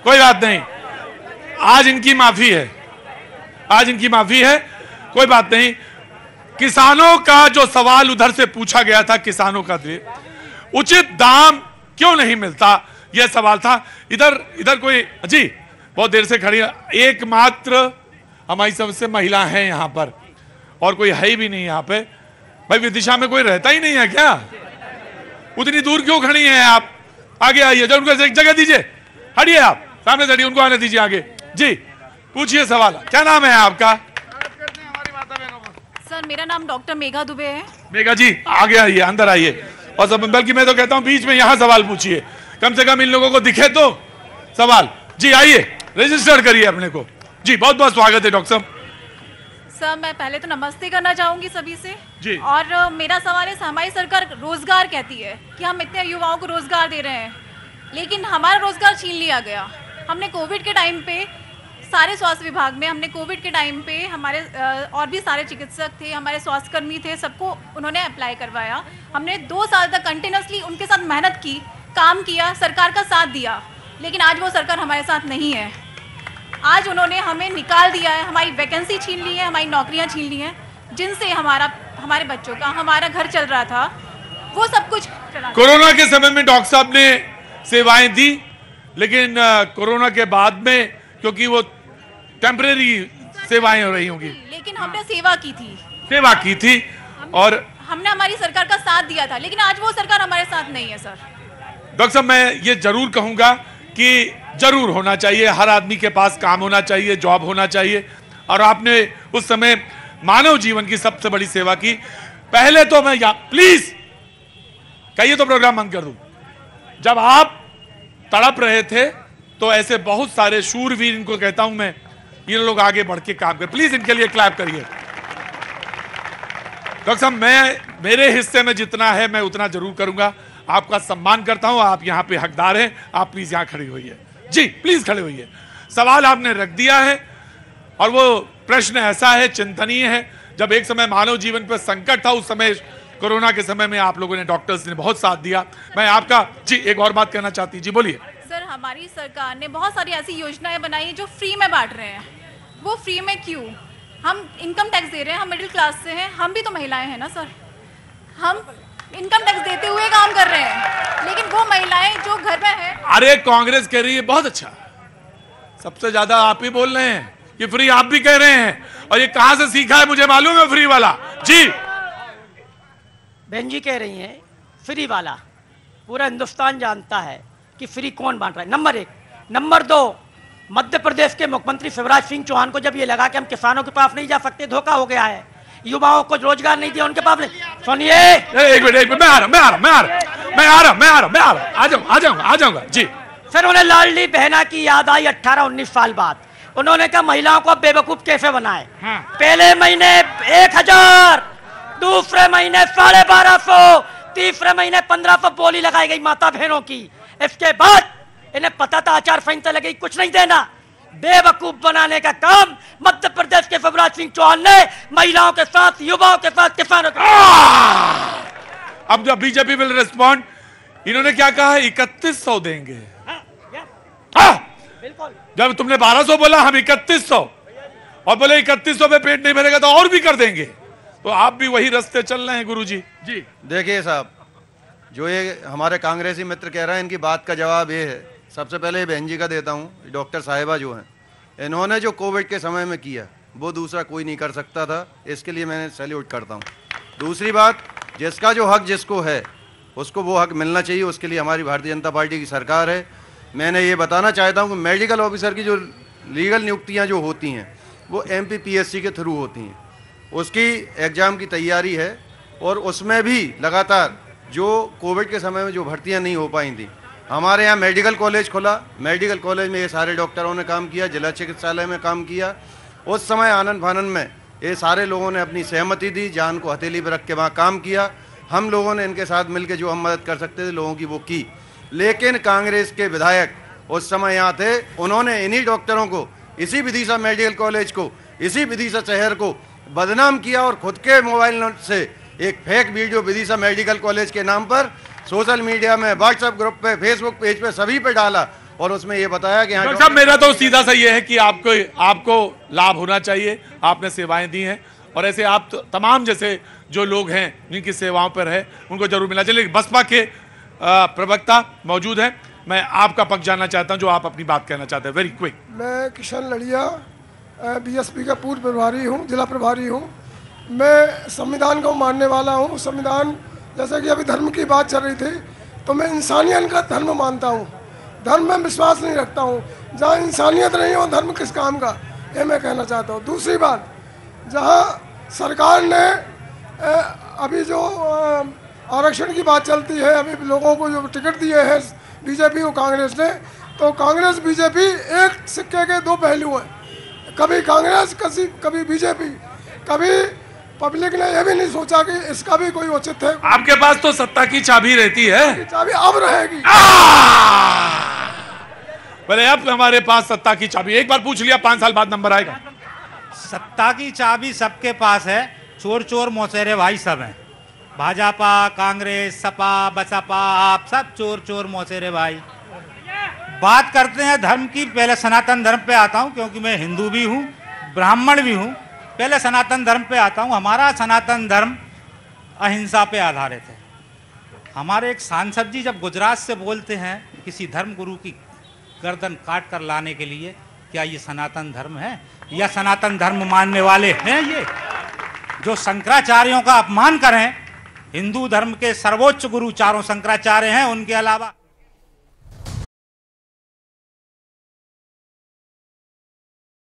कोई बात नहीं, आज इनकी माफी है, आज इनकी माफी है, कोई बात नहीं। किसानों का जो सवाल उधर से पूछा गया था, किसानों का उचित दाम क्यों नहीं मिलता, यह सवाल था। इधर कोई जी बहुत देर से खड़ी, एकमात्र हमारी सबसे महिला है यहाँ पर, और कोई है ही भी नहीं यहाँ पे। भाई विदिशा में कोई रहता ही नहीं है क्या? उतनी दूर क्यों खड़ी हैं आप? आगे आइए, जब उनको एक जगह दीजिए, हटिए आप, सामने से हटिए, उनको आने दीजिए आगे। जी पूछिए सवाल, क्या नाम है आपका? सर मेरा नाम डॉक्टर मेघा दुबे है। मेघा जी आगे आइए, अंदर आइए, और सब बल्कि मैं तो कहता हूँ बीच में यहाँ सवाल पूछिए, कम से कम इन लोगों को दिखे तो सवाल। जी आइए, रजिस्टर करिए अपने को। जी बहुत बहुत स्वागत है डॉक्टर साहब। सर मैं पहले तो नमस्ते करना चाहूंगी सभी से जी। और मेरा सवाल है, हमारी सरकार रोजगार कहती है कि हम इतने युवाओं को रोजगार दे रहे हैं, लेकिन हमारा रोजगार छीन लिया गया। हमने कोविड के टाइम पे सारे स्वास्थ्य विभाग में, हमने कोविड के टाइम पे हमारे और भी सारे चिकित्सक थे, हमारे स्वास्थ्यकर्मी थे, सबको उन्होंने अप्लाई करवाया। हमने 2 साल तक कंटिन्यूसली उनके साथ मेहनत की, काम किया, सरकार का साथ दिया, लेकिन आज वो सरकार हमारे साथ नहीं है। आज उन्होंने हमें निकाल दिया है, हमारी वैकेंसी छीन ली है, हमारी नौकरियां छीन ली हैं, जिनसे हमारे बच्चों का, हमारा घर चल रहा था, वो सब कुछ चला। कोरोना के समय में डॉक्टर साहब ने सेवाएं दी, लेकिन कोरोना के बाद में क्योंकि वो टेम्परेरी सेवाएं हो रही होंगी, लेकिन हमने सेवा की थी और हमने हमारी सरकार का साथ दिया था, लेकिन आज वो सरकार हमारे साथ नहीं है। सर डॉक्टर साहब मैं ये जरूर कहूंगा कि जरूर होना चाहिए, हर आदमी के पास काम होना चाहिए, जॉब होना चाहिए, और आपने उस समय मानव जीवन की सबसे बड़ी सेवा की। पहले तो मैं प्लीज कहिए तो प्रोग्राम बंद कर दूं। जब आप तड़प रहे थे तो ऐसे बहुत सारे शूरवीर, इनको कहता हूं मैं, ये लोग आगे बढ़ के काम कर, प्लीज इनके लिए क्लैप करिए। डॉक्टर साहब मेरे हिस्से में जितना है मैं उतना जरूर करूंगा, आपका सम्मान करता हूं, आप यहां पे हकदार हैं, आप प्लीज यहां खड़े होइए। जी प्लीज खड़े होइए। सवाल आपने रख दिया है और वो प्रश्न ऐसा है, चिंतनीय है। जब एक समय मानव जीवन पर संकट था, उस समय कोरोना के समय में आप लोगों ने, डॉक्टर्स ने बहुत साथ दिया। मैं आपका जी एक और बात कहना चाहती, जी बोलिए। सर हमारी सरकार ने बहुत सारी ऐसी योजनाएं बनाई जो फ्री में बांट रहे हैं। वो फ्री में क्यों? हम इनकम टैक्स दे रहे हैं, हम मिडिल क्लास से हैं, हम भी तो महिलाएं हैं ना सर, हम इनकम टैक्स देते हुए काम कर रहे हैं, लेकिन वो महिलाएं जो घर में है। अरे कांग्रेस कह रही है बहुत अच्छा, सबसे ज्यादा आप ही बोल रहे हैं, ये फ्री आप भी कह रहे हैं, और ये कहां से सीखा है मुझे मालूम है फ्री वाला। जी बहन जी कह रही हैं फ्री वाला, पूरा हिंदुस्तान जानता है कि फ्री कौन बांट रहा है, नंबर 1। नंबर 2, मध्य प्रदेश के मुख्यमंत्री शिवराज सिंह चौहान को जब ये लगा कि हम किसानों के पास नहीं जा सकते, धोखा हो गया है, युवाओं को रोजगार नहीं दिया, उनके पास नहीं। सुनिए एक मिनट, मैं आ रहा, आ जाऊंगा जी। फिर उन्हें लाडली बहना की याद आई 18-19 साल बाद। उन्होंने कहा महिलाओं को बेवकूफ कैसे बनाए। पहले महीने 1000, दूसरे महीने 1250, तीसरे महीने 1500 बोली लगाई गई माता बहनों की। इसके बाद इन्हें पता था आचार संहिता लगी, कुछ नहीं देना। बेवकूफ बनाने का काम मध्य प्रदेश के शिवराज सिंह चौहान ने महिलाओं के साथ, युवाओं के साथ, किसानों के साथ। अब जब बीजेपी विल रिस्पॉन्ड, इन्होंने क्या कहा है, 3100 देंगे। बिल्कुल। जब तुमने 1200 बोला, हम 3100, और बोले 3100 पे पेट नहीं भरेगा तो और भी कर देंगे, तो आप भी वही रास्ते चल रहे हैं गुरुजी। जी देखिए साहब, जो ये हमारे कांग्रेसी मित्र कह रहे हैं, इनकी बात का जवाब ये है। सबसे पहले बहन जी का देता हूँ, डॉक्टर साहिबा जो हैं, इन्होंने जो कोविड के समय में किया वो दूसरा कोई नहीं कर सकता था, इसके लिए मैं सैल्यूट करता हूँ। दूसरी बात, जिसका जो हक जिसको है उसको वो हक मिलना चाहिए, उसके लिए हमारी भारतीय जनता पार्टी की सरकार है। मैंने ये बताना चाहता हूँ कि मेडिकल ऑफिसर की जो लीगल नियुक्तियाँ जो होती हैं वो MPPSC के थ्रू होती हैं, उसकी एग्ज़ाम की तैयारी है, और उसमें भी लगातार जो कोविड के समय में जो भर्तियाँ नहीं हो पाई थी, हमारे यहाँ मेडिकल कॉलेज खुला, मेडिकल कॉलेज में ये सारे डॉक्टरों ने काम किया, जिला चिकित्सालय में काम किया। उस समय आनंद फानन में ये सारे लोगों ने अपनी सहमति दी, जान को हथेली पर रख के वहाँ काम किया। हम लोगों ने इनके साथ मिलकर जो हम मदद कर सकते थे लोगों की वो की। लेकिन कांग्रेस के विधायक उस समय यहाँ थे, उन्होंने इन्हीं डॉक्टरों को, इसी विदिशा मेडिकल कॉलेज को, इसी विदिशा शहर को बदनाम किया, और खुद के मोबाइल से एक fake video Vidisha medical college के नाम पर सोशल मीडिया में, व्हाट्सएप ग्रुप पे, फेसबुक पेज पे, सभी पे डाला, और उसमें ये बताया कि डॉक्टर साहब मेरा तो सीधा सा ये है कि आपको लाभ होना चाहिए, आपने सेवाएं दी हैं और ऐसे आप तमाम जैसे जो लोग हैं जिनकी सेवाओं पर है उनको जरूर मिलना चाहिए। बसपा के प्रवक्ता मौजूद हैं, मैं आपका पक्ष जानना चाहता हूं जो आप अपनी बात कहना चाहते हैं, वेरी क्विक। मैं किशन लड़िया बीएसपी का पूर्व प्रभारी हूं, जिला प्रभारी हूं। मैं संविधान को मानने वाला हूं। संविधान, जैसे कि अभी धर्म की बात चल रही थी, तो मैं इंसानियत का धर्म मानता हूं, धर्म में विश्वास नहीं रखता हूं। जहां इंसानियत नहीं हो धर्म किस काम का, ये मैं कहना चाहता हूं। दूसरी बात, जहां सरकार ने अभी जो आरक्षण की बात चलती है, अभी लोगों को जो टिकट दिए हैं बीजेपी और कांग्रेस ने, तो कांग्रेस बीजेपी एक सिक्के के दो पहलू हैं। कभी कांग्रेस कभी बीजेपी, कभी पब्लिक ने यह भी नहीं सोचा कि इसका भी कोई औचित्य है। आपके पास तो सत्ता की चाबी रहती है, चाबी अब रहेगी। बोले अब हमारे पास सत्ता की चाबी, एक बार पूछ लिया 5 साल बाद नंबर आएगा। सत्ता की चाबी सबके पास है, चोर चोर मौसेरे भाई सब हैं। भाजपा, कांग्रेस, सपा, बसपा, आप सब चोर चोर मौसेरे भाई। बात करते हैं धर्म की, पहले सनातन धर्म पे आता हूं क्योंकि मैं हिंदू भी हूं, ब्राह्मण भी हूं। पहले सनातन धर्म पे आता हूं। हमारा सनातन धर्म अहिंसा पे आधारित है। हमारे एक सांसद जी जब गुजरात से बोलते हैं किसी धर्म गुरु की गर्दन काट कर लाने के लिए, क्या ये सनातन धर्म है या सनातन धर्म मानने वाले हैं ये जो शंकराचार्यों का अपमान करें? हिंदू धर्म के सर्वोच्च गुरु चारों शंकराचार्य हैं, उनके अलावा